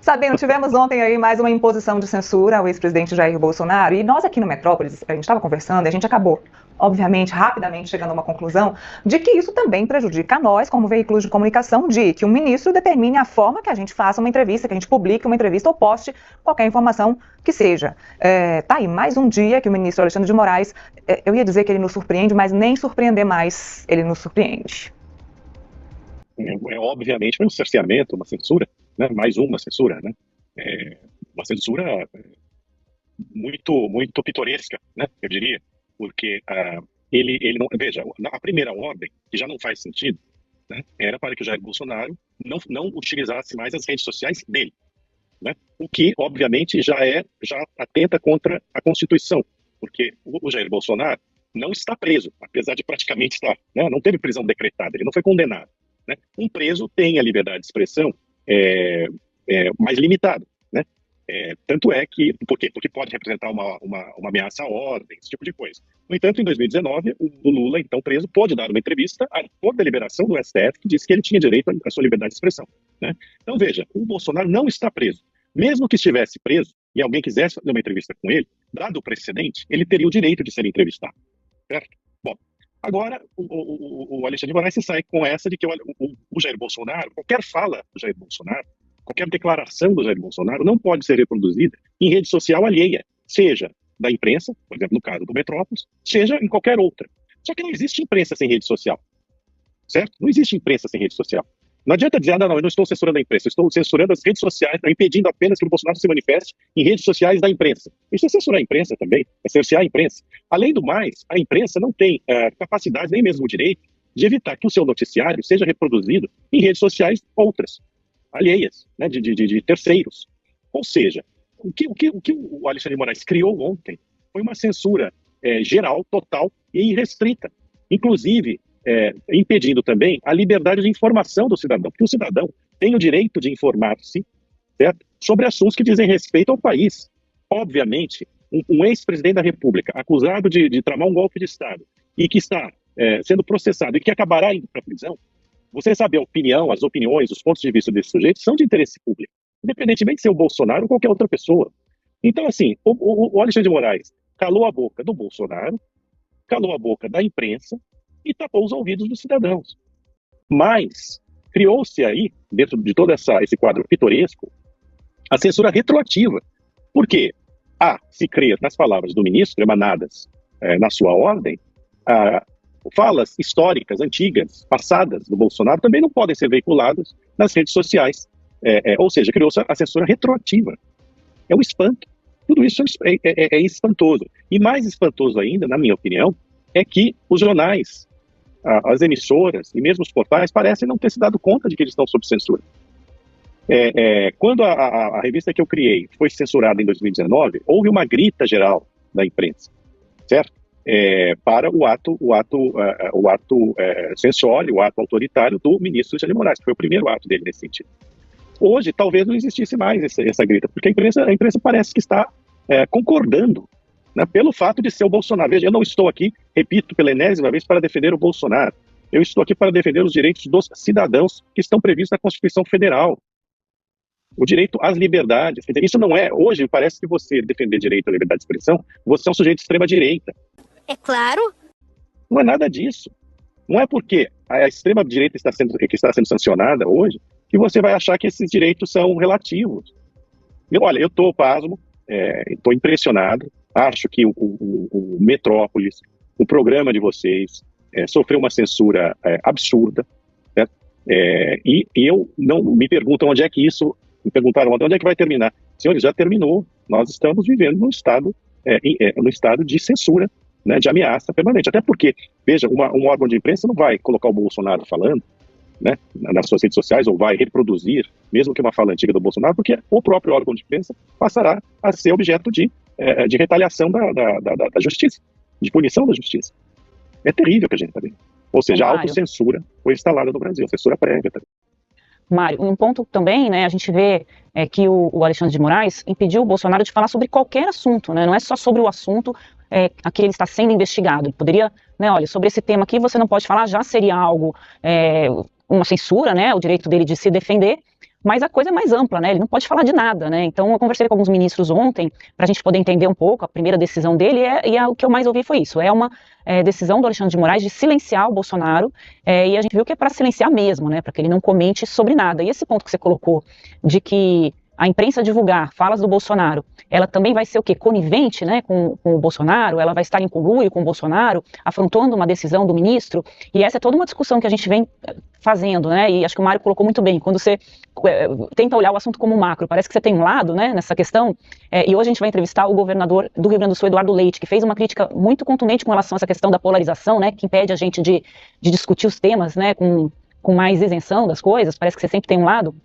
Sabendo, tivemos ontem aí mais uma imposição de censura ao ex-presidente Jair Bolsonaro, e nós aqui no Metrópolis, a gente estava conversando e a gente acabou, obviamente, rapidamente chegando a uma conclusão de que isso também prejudica a nós, como veículos de comunicação, de que o ministro determine a forma que a gente faça uma entrevista, que a gente publique uma entrevista ou poste qualquer informação que seja. Tá aí mais um dia que o ministro Alexandre de Moraes, eu ia dizer que ele nos surpreende, mas nem surpreender mais, ele nos surpreende. Obviamente um cerceamento, uma censura, né? Mais uma censura, né? Uma censura muito pitoresca, né? Eu diria, porque ele não, veja, a primeira ordem, que já não faz sentido, né? Era para que o Jair Bolsonaro não utilizasse mais as redes sociais dele, né? O que obviamente já atenta contra a Constituição, porque o Jair Bolsonaro não está preso, apesar de praticamente estar, né? Não teve prisão decretada, ele não foi condenado, né? Um preso tem a liberdade de expressão mais limitada, né? Tanto é que, por quê? Porque pode representar uma ameaça à ordem, esse tipo de coisa. No entanto, em 2019, o Lula, então preso, pôde dar uma entrevista por deliberação do STF, que disse que ele tinha direito à sua liberdade de expressão, né? Então, veja, o Bolsonaro não está preso. Mesmo que estivesse preso e alguém quisesse fazer uma entrevista com ele, dado o precedente, ele teria o direito de ser entrevistado, certo? Bom, agora o Alexandre de Moraes se sai com essa de que o Jair Bolsonaro, qualquer fala do Jair Bolsonaro, qualquer declaração do Jair Bolsonaro não pode ser reproduzida em rede social alheia, seja da imprensa, por exemplo, no caso do Metrópolis, seja em qualquer outra. Só que não existe imprensa sem rede social, certo? Não existe imprensa sem rede social. Não adianta dizer, não, eu não estou censurando a imprensa, eu estou censurando as redes sociais, impedindo apenas que o Bolsonaro se manifeste em redes sociais da imprensa. Isso é censurar a imprensa também, é cercear a imprensa. Além do mais, a imprensa não tem capacidade, nem mesmo o direito, de evitar que o seu noticiário seja reproduzido em redes sociais outras, alheias, né, de terceiros. Ou seja, o que o Alexandre de Moraes criou ontem foi uma censura geral, total e irrestrita. Inclusive, impedindo também a liberdade de informação do cidadão, porque o cidadão tem o direito de informar-se, certo, sobre assuntos que dizem respeito ao país. Obviamente, um ex-presidente da República acusado de tramar um golpe de Estado e que está sendo processado e que acabará indo para a prisão, você sabe a opinião, as opiniões, os pontos de vista desse sujeito são de interesse público, independentemente de ser o Bolsonaro ou qualquer outra pessoa. Então, assim, o Alexandre de Moraes calou a boca do Bolsonaro, calou a boca da imprensa e tapou os ouvidos dos cidadãos. Mas criou-se aí, dentro de todo esse quadro pitoresco, a censura retroativa. Por quê? Se crer nas palavras do ministro, emanadas na sua ordem, falas históricas, antigas, passadas do Bolsonaro também não podem ser veiculadas nas redes sociais. Ou seja, criou-se a censura retroativa. É um espanto. Tudo isso é espantoso. E mais espantoso ainda, na minha opinião, é que os jornais, as emissoras e mesmo os portais parecem não ter se dado conta de que eles estão sob censura. Quando a revista que eu criei foi censurada em 2019, houve uma grita geral da imprensa, certo? Para o ato censório, o ato autoritário do ministro Alexandre de Moraes, que foi o primeiro ato dele nesse sentido. Hoje, talvez não existisse mais essa grita, porque a imprensa parece que está concordando, né, pelo fato de ser o Bolsonaro. Veja, eu não estou aqui, repito pela enésima vez, para defender o Bolsonaro. Eu estou aqui para defender os direitos dos cidadãos que estão previstos na Constituição Federal. O direito às liberdades. Isso não é... Hoje, parece que você defender direito à liberdade de expressão, você é um sujeito de extrema-direita. É claro. Não é nada disso. Não é porque a extrema-direita que está sendo sancionada hoje que você vai achar que esses direitos são relativos. Olha, eu estou pasmo, estou impressionado, acho que o Metrópolis, o programa de vocês, sofreu uma censura absurda, certo? E eu não me perguntam onde é que isso, me perguntaram onde é que vai terminar. Senhores, já terminou. Nós estamos vivendo num estado de censura, né, de ameaça permanente. Até porque, veja, um órgão de imprensa não vai colocar o Bolsonaro falando, né, nas suas redes sociais, ou vai reproduzir, mesmo que uma fala antiga do Bolsonaro, porque o próprio órgão de imprensa passará a ser objeto de retaliação da justiça, de punição da justiça. É terrível o que a gente está vendo. Ou seja, a autocensura foi instalada no Brasil, censura prévia também. Mário, um ponto também, né, a gente vê que o Alexandre de Moraes impediu o Bolsonaro de falar sobre qualquer assunto, né, não é só sobre o assunto a que ele está sendo investigado. Ele poderia, né, olha, sobre esse tema aqui você não pode falar, já seria algo, uma censura, né, o direito dele de se defender, mas a coisa é mais ampla, né? Ele não pode falar de nada, né? Então eu conversei com alguns ministros ontem para a gente poder entender um pouco a primeira decisão dele o que eu mais ouvi foi isso. É uma decisão do Alexandre de Moraes de silenciar o Bolsonaro e a gente viu que é para silenciar mesmo, né? Para que ele não comente sobre nada. E esse ponto que você colocou de que a imprensa divulgar falas do Bolsonaro, ela também vai ser o quê? Conivente, né, com o Bolsonaro, ela vai estar em conluio com o Bolsonaro, afrontando uma decisão do ministro, e essa é toda uma discussão que a gente vem fazendo, né, e acho que o Mário colocou muito bem, quando você tenta olhar o assunto como macro, parece que você tem um lado, né, nessa questão, e hoje a gente vai entrevistar o governador do Rio Grande do Sul, Eduardo Leite, que fez uma crítica muito contundente com relação a essa questão da polarização, né, que impede a gente de discutir os temas, né, com mais isenção das coisas, parece que você sempre tem um lado.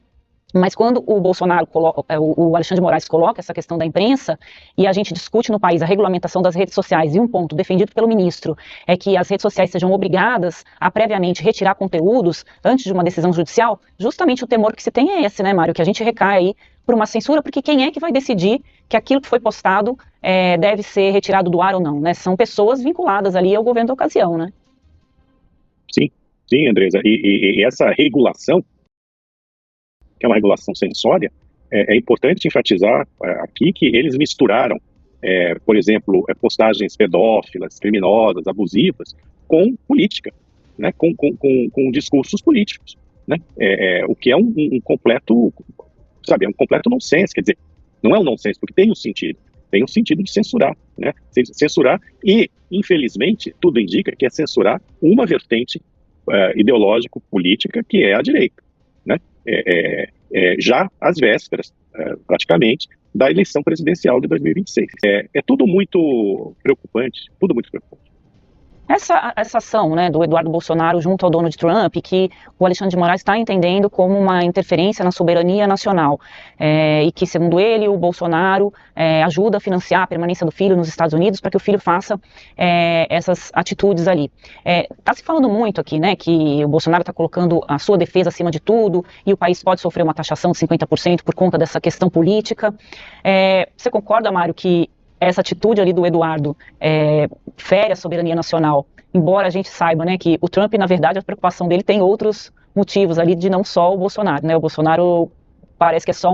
Mas quando o Bolsonaro o Alexandre de Moraes coloca essa questão da imprensa e a gente discute no país a regulamentação das redes sociais, e um ponto defendido pelo ministro é que as redes sociais sejam obrigadas a previamente retirar conteúdos antes de uma decisão judicial, justamente o temor que se tem é esse, né, Mário, que a gente recai aí por uma censura, porque quem é que vai decidir que aquilo que foi postado deve ser retirado do ar ou não, né? São pessoas vinculadas ali ao governo da ocasião, né? Sim, Andresa, e essa regulação, que é uma regulação censória, é importante enfatizar aqui que eles misturaram, por exemplo, postagens pedófilas, criminosas, abusivas, com política, né, com discursos políticos, né, o que é um completo, sabe, é um completo nonsense, quer dizer, não é um nonsense, porque tem um sentido de censurar, né, censurar e, infelizmente, tudo indica que é censurar uma vertente ideológico-política que é a direita, né, já às vésperas, praticamente, da eleição presidencial de 2026. É tudo muito preocupante, tudo muito preocupante. Essa ação, né, do Eduardo Bolsonaro junto ao Donald Trump, que o Alexandre de Moraes está entendendo como uma interferência na soberania nacional, e que, segundo ele, o Bolsonaro ajuda a financiar a permanência do filho nos Estados Unidos para que o filho faça essas atitudes ali. Está se falando muito aqui, né, que o Bolsonaro está colocando a sua defesa acima de tudo e o país pode sofrer uma taxação de 50% por conta dessa questão política. Você concorda, Mário, que essa atitude ali do Eduardo fere a soberania nacional, embora a gente saiba, né, que o Trump, na verdade, a preocupação dele tem outros motivos ali de não só o Bolsonaro, né, o Bolsonaro parece que é só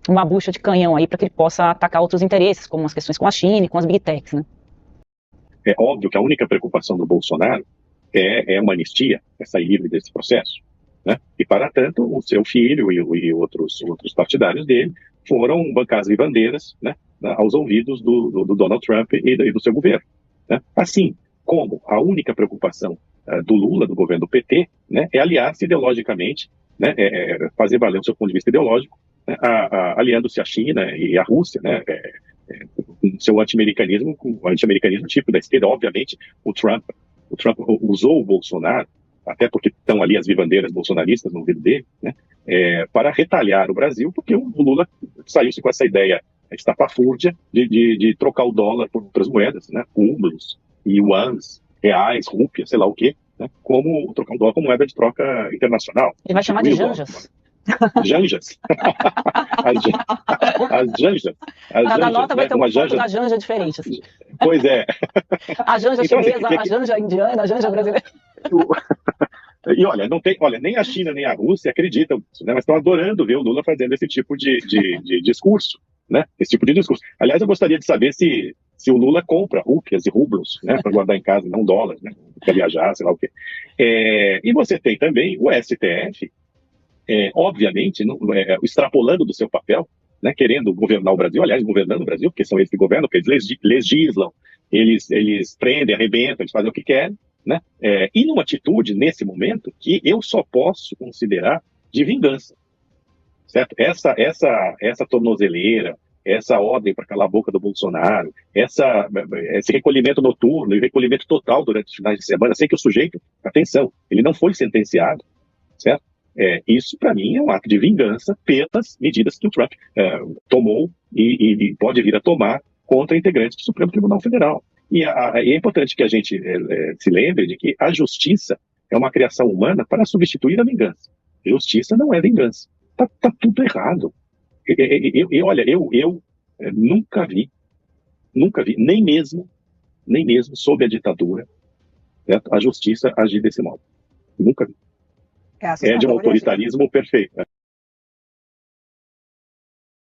uma bucha de canhão aí para que ele possa atacar outros interesses, como as questões com a China e com as Big Techs, né? É óbvio que a única preocupação do Bolsonaro é uma anistia, é sair livre desse processo, né, e para tanto o seu filho e outros partidários dele foram bancadas e bandeiras, né, aos ouvidos do Donald Trump e do seu governo, né? Assim como a única preocupação do Lula, do governo do PT, né, é aliar-se ideologicamente, né, fazer valer o seu ponto de vista ideológico, né, aliando-se à China e à Rússia, né, com o seu anti-americanismo típico da esquerda. Obviamente, o Trump usou o Bolsonaro, até porque estão ali as vivandeiras bolsonaristas no ouvido dele, né, para retalhar o Brasil, porque o Lula saiu-se com essa ideia estapafúrdia de trocar o dólar por outras moedas, né, rublos, yuans, reais, rúpias, sei lá o quê, né, como trocar o dólar como moeda de troca internacional. Ele vai chamar de janjas. Janjas. As janjas. Cada nota vai ter uma foto da janja diferente. Assim. Pois é. A janja então, chinesa, a janja indiana, a janja brasileira. E olha, nem a China nem a Rússia acreditam nisso, né, mas estão adorando ver o Lula fazendo esse tipo de discurso, né? Esse tipo de discurso. Aliás, eu gostaria de saber se o Lula compra rúpias e rublos, né, para guardar em casa, não dólares, né, para viajar, sei lá o quê. E você tem também o STF, obviamente, extrapolando do seu papel, né, querendo governar o Brasil, aliás, governando o Brasil, porque são eles que governam, porque eles legislam, eles prendem, arrebentam, eles fazem o que querem, né? E numa atitude, nesse momento, que eu só posso considerar de vingança, certo? Essa tornozeleira, essa ordem para calar a boca do Bolsonaro, esse recolhimento noturno e recolhimento total durante os finais de semana, sem que o sujeito, atenção, ele não foi sentenciado, certo? Isso, para mim, é um ato de vingança pelas medidas que o Trump tomou e pode vir a tomar contra integrantes do Supremo Tribunal Federal. E é importante que a gente se lembre de que a justiça é uma criação humana para substituir a vingança. Justiça não é vingança. Tá tudo errado. Olha, eu nunca vi, nem mesmo sob a ditadura, certo? A justiça agir desse modo. Nunca vi. É de um autoritarismo perfeito.